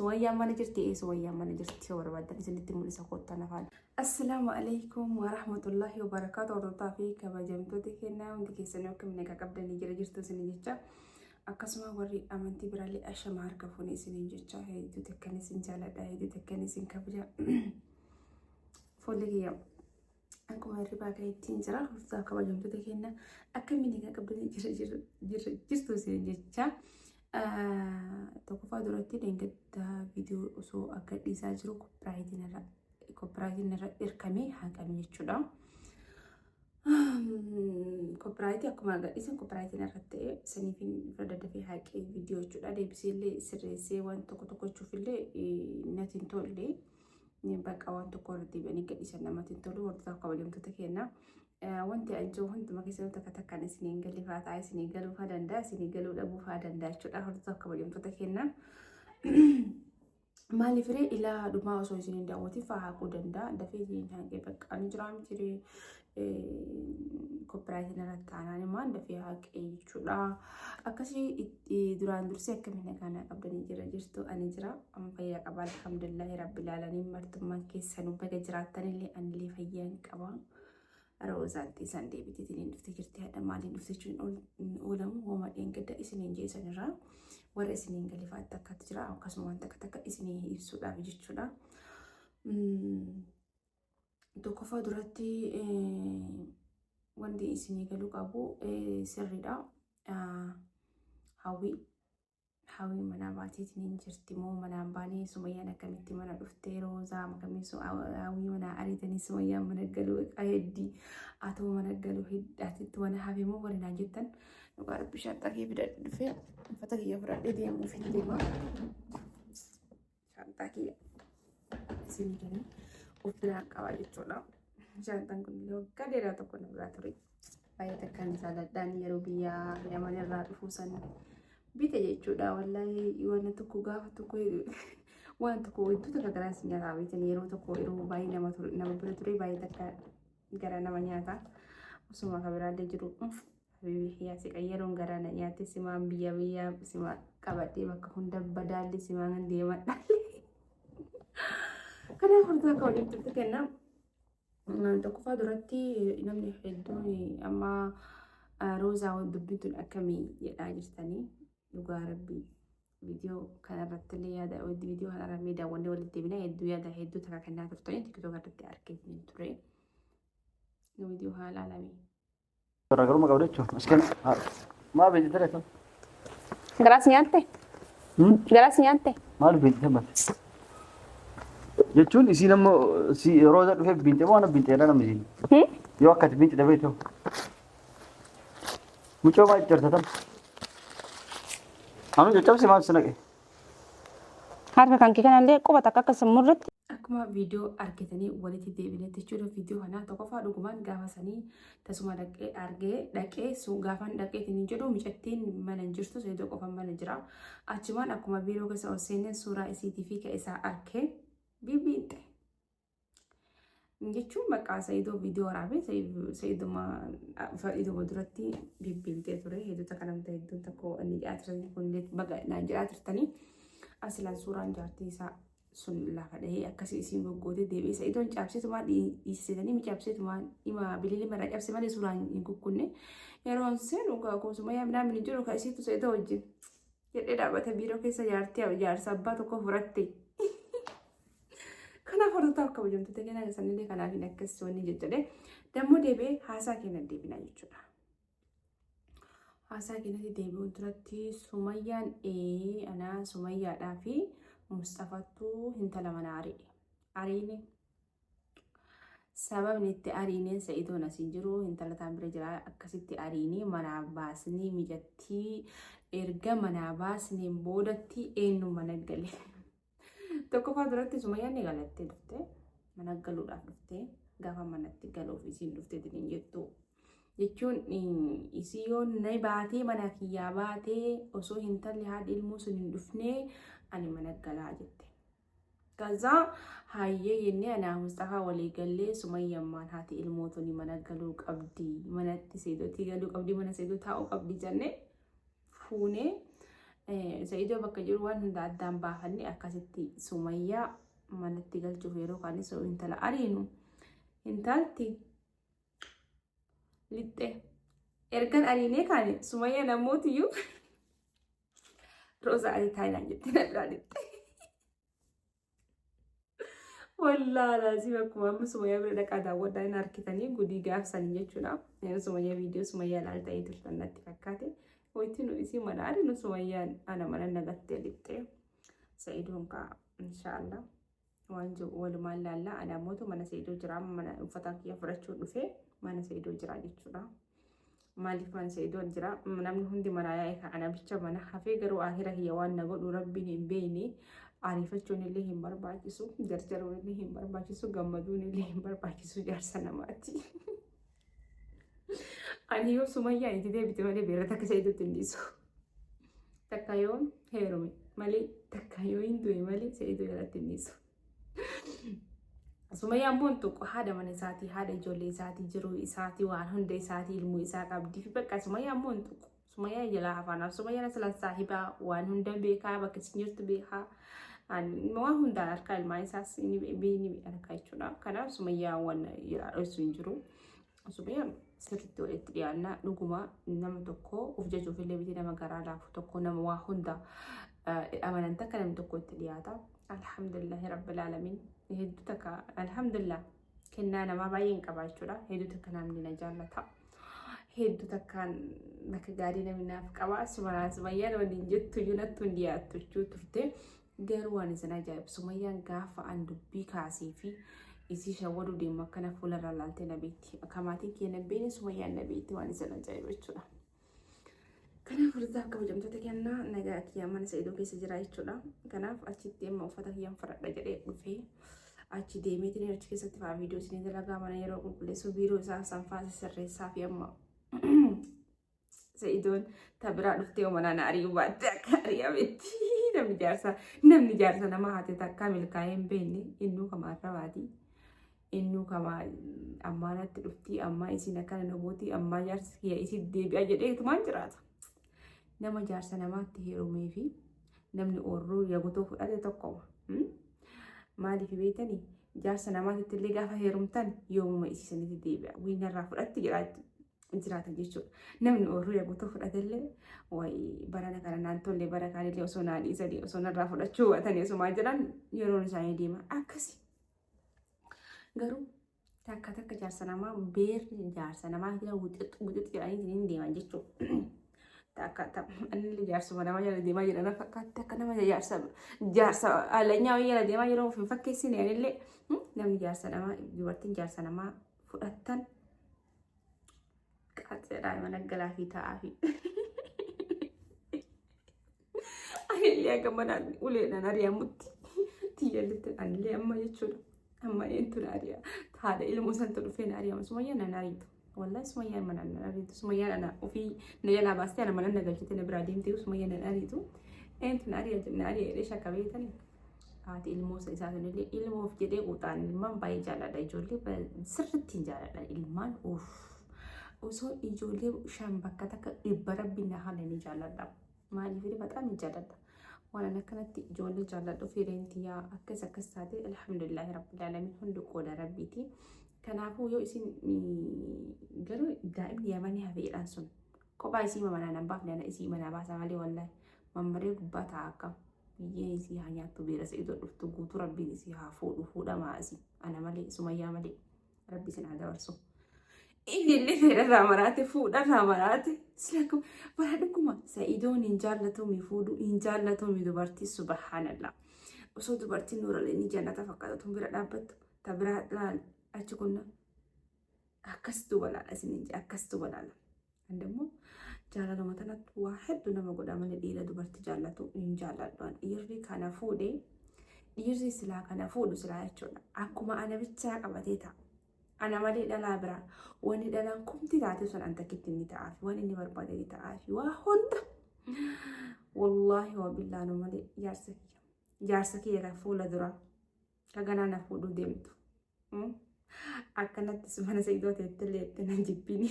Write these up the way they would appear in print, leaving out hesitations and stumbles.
سويا ما نجرتي سويا ما نجرتي صور بعد نزلت من سقوط نفعل. السلام عليكم ورحمة الله وبركاته ورطافي كبجمتو تكنا وندك سنوك منك قبل نجري جرتو سنجتا أقسم وري أمانتي برالي أشمار كفوني سنجتا هي دو تكني سنجالة هي دو تكني سنكبجا فولي أنكم هربا كايتين جرا وفتا كبجمتو تكنا أكمل قبل نجري جرتو سنجتا tokkoffaa duratti deengada viidiyoo osoo akka dhiisaa jiru koopiraayitiin irra hirkamee haqame jechuudha. Koopiraayitii akkuma agarsiisan koopiraayitiin irra ta'e saniifin irra daddafee haqee viidiyoo jechuudha. Deebisee illee sirreessee waan tokko jechuuf illee natiin tollee bakka waan tokko irratti deebi'anii gadhiisan namatiin tolu hordofaa kabajamtoota kenna. Wanti ajoo hunduma keessatti takka isiniin galifaa ta'e isinii galuu faa danda'a isinii galuu dhabuu faa danda'a jechuudha. Hordofaa kabajamtoota kenna. Maalifiree ilaa dhumaa osoo isiniin daawwatiif faa haquu danda'a. Dafee isiniin haqee bakka ani jiraa miti koopiraayitiin irratti aanaan immoo dafee haqee jechuudha. Akkasii duraan dursee akkamiin kana qabdanii jirtu ani jira. Amma fayyaa qaba alhamdulillahi rabbil aalamiin martummaan keessanuu baga jiraattanillee anillee fayyaan qaba. Rozaanti sandee bititiniin dhufte jirti haadha maaliin dhufte jechuun oolamu hooma dheengadda isiniin jeesan irraa warra isiniin galifaatti akkatti jira akkasuma wanta takka isiniin ibsuudhaaf jechuudha. Tokkoffaa duratti wanti isinii galuu qabu sirriidha. Hawwii mana baatiitiin jirti moo mana baanii Sumayyaan akkamitti mana dhuftee Roozaa akkamitti hawwii mana ariitanii Sumayyaan mana galuu heddii atoo mana galuu heddaatitti mana hafe moo walinaa jettan dhugaa bishaan xaqee fidadhe dhufee uffata kiyya fudhadhee deemuuf hin deema. Shaantaa kiyya isin jedhanii uffata qabaa jechuudha. Shaantaan kun waggaa dheeraa tokko na biraa ture. Baay'ee takkaan isaa daddaan yeroo biyyaa Yaman irraa dhufuu sana bita jechuudha. Wallahi waan tokko gaafa tokko waan tokko iddoo takka garaa si nyaataa bitan yeroo tokko yeroo baay'ee nama bira ture baay'ee takka gara nama nyaata osuma kabiraallee jiru biyya si qayyaroon gara na nyaate simaan biyya sima qabadhee bakka hunda badaallee simaan deeman kanaaf hordofaa akka waliin turte kenna. Tokkoffaa duratti namni hedduun amma Roozaa dubbituun akkamii jedhaa jirtanii dhugaa rabbii viidiyoo kanarratti illee yaada viidiyoo kanarratti daawwannee walitti deebinee hedduu yaada hedduu takka kennaa turtanii tiktook irratti arginu ture. Viidiyoo haala alamii. Garaagarummaa qabda jechuudha. Askan maal beekte ture? Garaas nyaatte? Garaas nyaatte? Maal beekte mate? Jechuun isiin amma Roozaa dhufee binte moo ana binte jedha namni isiin? Yoo akkati binte dhabee ta'u. Mucoo maal jirtatan? Anu jajjabsi maal sinaqe? Harka kan kee kanallee quba takka akka sammurratti. Akkuma viidiyoo argitanii walitti deebinetti jechuudha. Viidiyoo kana tokkoffaa dhugumaan gaafa sanii tasuma dhaqee gaafaan dhaqeetiin jedhu micattiin mana hin jirtu seetoo qofaan mana jira. Achumaan akkuma biiroo keessa ol seeneen suuraa isiitii fi ka'esaa arkee bibbiinte. Jechuun maqaa Saayidoo viidiyoo waraabee Saayiduma duratti bibbiiltee ture. Hedduuta kanamta hedduun tokko inni dhiyaatan kunillee baga naan jedhaa turtanii asilaan suuraan jaartii isaa sun lafa dhahee akkasii isiin goggootee deebi'ee Saayidoon cabseetumaa dhiisisanii micaabseetumaa dhima bililii maraa cabse malee suuraan hin kukkunne yeroo seenu akkuma yaamnaan hin jiru kaasiitu Saayidoo wajjin jedhee dhaabbata biiroo keessa jaarsa abbaa tokko furatte. Kanaaf hordofaa akka kabajamtoota kennan sanillee kanaaf hin akkasii wanni jejjedhe dammoo deebi'ee haasaa kennan deebina jechuudha. Haasaa kennatti deebi'uun duratti Sumayyaan anaa Sumayyaadhaa fi Mustafaattuu intala mana ariine sababni itti ariine Saayidoon asiin jiru intala taan bira jira akkasitti ariine manaa baasnee mijattii erga manaa baasneen boodatti eenyu mana gale. Tokkoffaa duratti Sumayyaan ni galattee dhufte mana galuudhaaf dhufte gaafa manatti galuuf isiin dhufte diniin jettu jechuun isii yoo na baatee mana kiyyaa baatee osoo intalli haadhi ilmoo sun hin dhufnee ani mana galaa jette. Kaza hayyee yennee anaa Mustafaa walii gallee Sumayyammaan haati ilmootoni mana galuu qabdi manatti Saayidootii galuu qabdi mana Saayidoo taa'uu qabdi jennee fuunee Sa'idoo bakka jiru waan hunda addaan baafanne akkasitti Sumayyaa manatti galchuuf yeroo kaanis intala ariinu intalti lixxe ergan ariinee kaane Sumayyaa namootiyyuu Roza arii taayinaan jettee narraa lixxe. Wallaa laazim akkuma amma Sumayyaa bira dhaqaa daawwadhaa hin harkitanii gudii gaafsanii jechuudha. Sumayyaa viidiyoo Sumayyaa ilaaltanii turtan natti fakkaate. Wanti nu isii mana ariinu Sumayyaan ana mana nagattee lixxe. Sa'idoon kaa inshaallah waan jiru walumaan laallaa ana mootu mana Sa'idoo jira mana uffata kiyya fudhachuu dhufee mana Sa'idoo jira jechuudha. Maaliif mana Sa'idoo jira namni hundi mana yaa'e ana bicha mana hafee garuu ahira kiyya waan na godhu rabbiin hin beekne ariifachuun illee hin barbaachisu jarjaruun illee hin barbaachisu gammaduun illee hin barbaachisu jaarsa namaati. Ani yoo Sumayyaa itti deebite malee beera takka Sa'idootti hin dhiisu. Takka yoo heerume malee takka yoo hin du'e malee Sa'idoo jalatti hin dhiisu. Sumayyaan boontuqo haadha mana isaatii haadha ijoollee isaatii jiruu isaatii waan hunda isaatii ilmuu isaa qabdi fi bakka Sumayyaan boontuqo Sumayyaa jalaa hafaanaaf Sumayyaan aslan saahibaa waan hunda beekaa bakka isin jirtu beekaa waan hundaan harkaa ilmaa isaas ni harkaa jechuudha. Kanaaf Sumayyaa waan dho'isu hin jiru. Sumayyaan sirriitti walitti dhiyaannaa dhuguma nama tokko of jajuuf illee biti nama garaa laafu tokko nama waa hunda amanan takka namni tokko itti dhiyaata. Alhamdulillahi rabbil alamin. Hedduu takka alhamdulillah kennaa namaa baay'een qaba jechuudha. Hedduu takka namni na jaallata. Hedduu takkaan bakka gaarii namni naaf qaba. Sumayyaan waliin jettu yunattu hin dhiyaattu jechuu turte. Garuu waan isin ajaa'ibu Sumayyaan gaafa an dubbii kaasee fi isii shawwaduu deemu akkana fuularra laaltee na beekti. Akkamaatiin kee na beekne Sumayyaan na beekti waan isin ajaa'ibu jechuudha. Kanaaf furdaa kabajamtoota kennaa nagaa kiyyaa mana Sa'idoo keessa jira jechuudha. Kanaaf achitti amma uffata kiyyaan fudhadha jedhee dhufee achi deemeetiin achi keessatti fa'aa viidiyoo isin dalagaa mana yeroo qulqulleessu biiroo isaa sanfaa sirreessaa fi amma Sa'idoon tabiraa dhuftee manaan ari'uu baatte akka ari'ametti namni jaarsa nama haate takka milkaa'ee hin beekne innuu kama arrabaati. Innuu kama ammaanatti dhuftii ammaa isin akkana namooti ammaa jaarsi kiyya isin deebi'a jedheetumaan jiraata. Nama jaarsa namaatti heerumee fi namni oorruu yagutoo fudhate tokkoma. Maaliif beektanii jaarsa namaatti illee gaafa heerumtan yoomuma isiisanitti deebi'a. Wiinarraa fudhatti jiraatan jechuudha. Namni oorruu yagutoo fudhatellee wayi barana kana naan tollee bara kaanillee osoo naa dhiisanii osoo narraa fudhachuu hubatanii osumaa jiran yeroon isaanii deema akkasi. Garuu takka jaarsa namaa beerri jaarsa namaa jira wuxixi jedhanii hin deeman jechuudha. Takka anillee jaarsuma nama jala deemaa jedhana fakkaatti akka nama jaarsa alanyaa wayii jala deemaa yeroo hin fakkeessine anillee namni jaarsa namaa dubartiin jaarsa namaa fudhattan qaatseedhaa mana galaa fi taa'aa fi anillee akka mana uleedhaan ari'amutti tiyyallitti anillee amma jechuudha. Amma eentu na ari'a haadha ilmoo santu dhufee na ari'ama Sumayyaan na ariitu. Wallahi Sumayyaan mana na ariitu. Sumayyaan ana ofii na jalaa baastee ana mana na galchite na biraa deemtee Sumayyaan na ariitu. Eentu na ari'a jedhee shakka beektanii. Haati ilmoo isaa sanillee ilmoof jedhee quuxaan ilmaan baay'ee jaalladha. Ijoollee sirriitti hin jaalladha ilmaan osoo ijoollee shan bakka takka dhibba rabbi na haala ni jaalladha. Maaliif baaxaan ni jaalladha. Waan akkanatti ijoollee jaalladhu fireentiyaa akkas taate alhamdulillahi rabbil alamin hundi qooda rabbiiti. Kanaafuu yoo isin garuu daa'imni yamanii hafeedhaan sun kophaa isii manaa nan baafne ana isii manaa baasa malee wallahi mammaree gubbaa ta'a akka biyyee isii haa nyaattu beera Sa'idoo dhuftu guutuu rabbiin isii haa fuudhamaa asii ana malee Sumayyaa malee rabbi isin haa dabarsu. Illee fedharraa maraate fuudharraa maraate silakkum bara dhuguma Sa'idoon hin jaallatumi fuudhu hin jaallatumi dubartii subhanallah. Osoo dubartiin nuuralee ni jannata fakkaatu bira dhaabbattu ta biraa laal achi kunna akkas dubalaadha isin akkas dubalaadha. Andammoo jaalaluma tanatti waa hedduu nama godha malee dhiira dubartii jaallatu hin jaalladhu. Dhiirri kana fuudhee dhiirri silaa kana fuudhu silaa jechuudha. Akkuma ana bichaa qabatee ta'a. Ana malee dhalaa biraa wanni dhalaan kumti taate sun an takkitti inni ta'aafi waan inni barbaade ni ta'aafi waa hunda wallahi wa billahi malee jaarsa kiyya kan fuula dura kaganaa na fuudhuu deemtu akkanatti mana Sa'idoo ta'ettillee itti na jibbini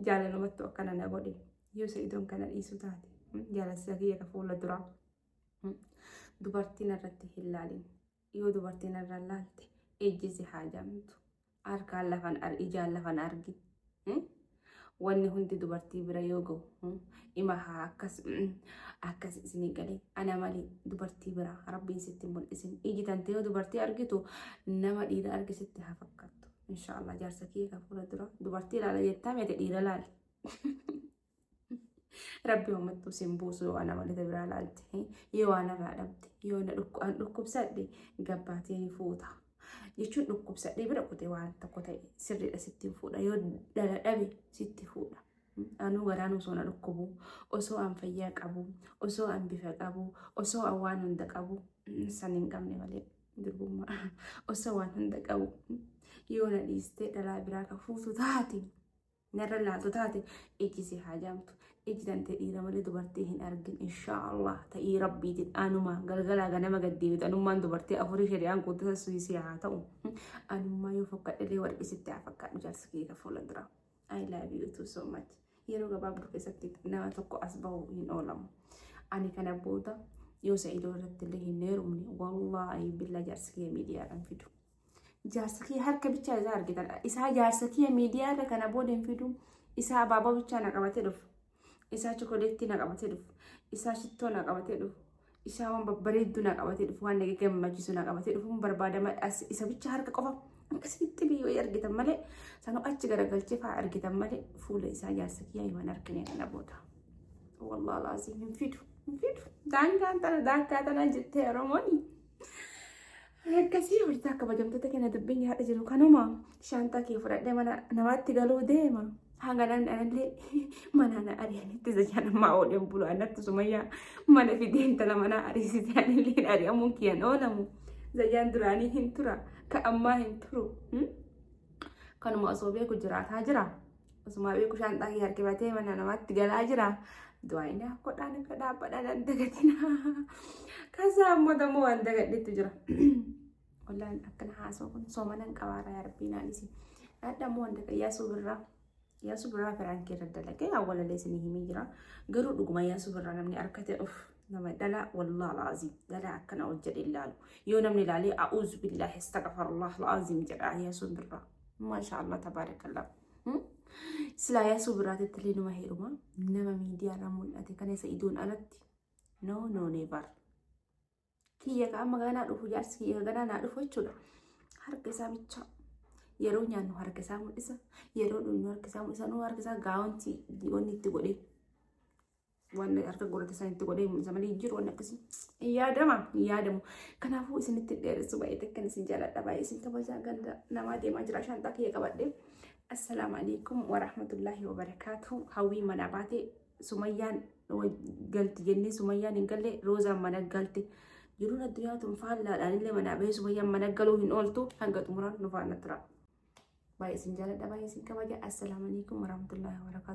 jaalalumatti akkana na godhe yoo Sa'idoon kana dhiisu taate jaalalsa kiyya ka fuula duraa dubartiin irratti hin laalin. Yoo dubartiin irra laalte ejjisi haa jaamtu. Harkaan lafan ijaan lafan argin. Wanni hundi dubartii bira yoo ga'u ima haa akkas isinii galee ana malee dubartii bira rabbiin sitti mul'isin. Iji tante yoo dubartii argitu nama dhiira argisitti haa fakkaattu. Inshaallah jaarsa kiyya ka fuula dura dubartii ilaala jettaa meete dhiira laali. Rabbi uummattu sin buusu yoo ana malee biraa laalte yoo ana irraa dhabde yoo na dhukkubsadhe gabbaatii ni fuuta. Jechuun dhukkubsadhee bira kutee waan tokko ta'e sirriidha sitti fuudha. Yoo dhala dhabe sitti fuudha. Anuu garaan osoo na dhukkubu, osoo an fayyaa qabu, osoo an bifa qabu, osoo an waan hunda qabu, san hin qabne malee durbummaa. Osoo waan hunda qabu yoo na dhiistee dhalaa biraa ka fuutu taate, narra laaltu taate ejjisi haa jaamtu. Ejji tante dhiira malee dubartii hin argin. Inshaallah ta'ii rabbiitiin anuma galgalaa ganama gaddeebitu anummaan dubartii afurii shari'aan guuttata suisii haa ta'u. Anummaa yoo fokkadhalee warqisitti haa fakkaadhu jaarsa kiyya ka fuula dura. I love you too so much. Yeroo gabaabduu keessatti nama tokko as bahu hin oolamu. Ani kana booda yoo Sa'idoo irratti illee hin heerumne wallaahi billa jaarsa kiyya miidiyaadhaan fidu. Jaarsa kiyya harka bichaa isaa argitan. Isaa jaarsa kiyya miidiyaarra kana booda hin fidu. Isaa abaaboo bichaa na qabatee dhufu. Isaa chokoleettii na qabatee dhufu. Isaa shittoo na qabatee dhufu. Isaa waan babbareedduu na qabatee dhufu. Waan nama gammachiisu na qabatee dhufu. Barbaadama isa bicha harka qofa akkasitti biyyoo argitan malee sanuu achi garagalchee fa'aa argitan malee fuula isaa jaarsa kiyyaa himan argine kana booda. Wallaahi laazim hin fidu. Hin fidu. Daangaa tana jettee Oromooni. Akkasii hojii akka bajamtoota keenya dubbiin yaada jiru kanuma shaantaa kee fudhadhee mana namaatti galuu deema. Hanga danda'anillee mana na ari'anitti zajaanamaa oolleen bulu anatti sumayyaa mana fidee intala mana ariisitee anillee ari'amuun kiyyan oolamu. Zajaan duraanii hin tura ka ammaa hin turu. Kanuma osoo beeku jiraataa jira. Osuma beeku shaantaa kee harkifatee mana namaatti galaa jira. Du'aayinaa kodhaan akka dhaabbaadhaan dagatina. Kasaa ammoo dammoo waan dagadheetu jira. Wallaan akkana haasoo kun soomanan qabaara yaa rabbii naanisi. Dhaadhamoo wanta qiyyaasuu birraa. Yaasuu birraa firaan keerra dalagee awwaalalee isinii himee jira. Garuu dhuguma yaasuu birraa namni harkate nama dhala wallaahi laazim dhala akkana hojjedhe ilaalu. Yoo namni ilaalee a'uuzu billaahi astagfirullah laazim jedha yaasuu birraa. Maashaallah tabaarakallah. Silaa yaasuu birraatitti illee numa heeruma nama miidiyaarraa mul'ate kana Sa'idoon alatti no never. Kiyya ka amma ganaa dhufu jaarsi kiyya ganaa naa dhufu jechuudha. Harka isaa bichaa. Yeroo nyaannu harka isaa mul'isa. Yeroo dhugnu harka isaa mul'isa. Nuu harka isaa gaawwanti wanni itti godhee. Waan harka godhate san itti godhee mul'isa malee jiru waan akkasii. Yaadamu. Kanaafuu isinitti dheeressu baay'ee takkan isin jaaladha baay'ee isin kabajaa ganda namaa deemaa jira shaantaa kiyya qabadhee. Assalaamu alaikum wa rahmatullahi wa barakaatuh. Hawwii mana baate Sumayyaan galti jennee Sumayyaan hin galle Roozaan mana galte. Jiruun addunyaa tun faallaadhaan illee mana bahee Sumayyaan mana galuu hin ooltu hanga xumuraan nu faana tura. Baay'ee isin jaaladha baay'ee isin kabaja. Assalaamu alaikum warahmatullahi wabarakatuh.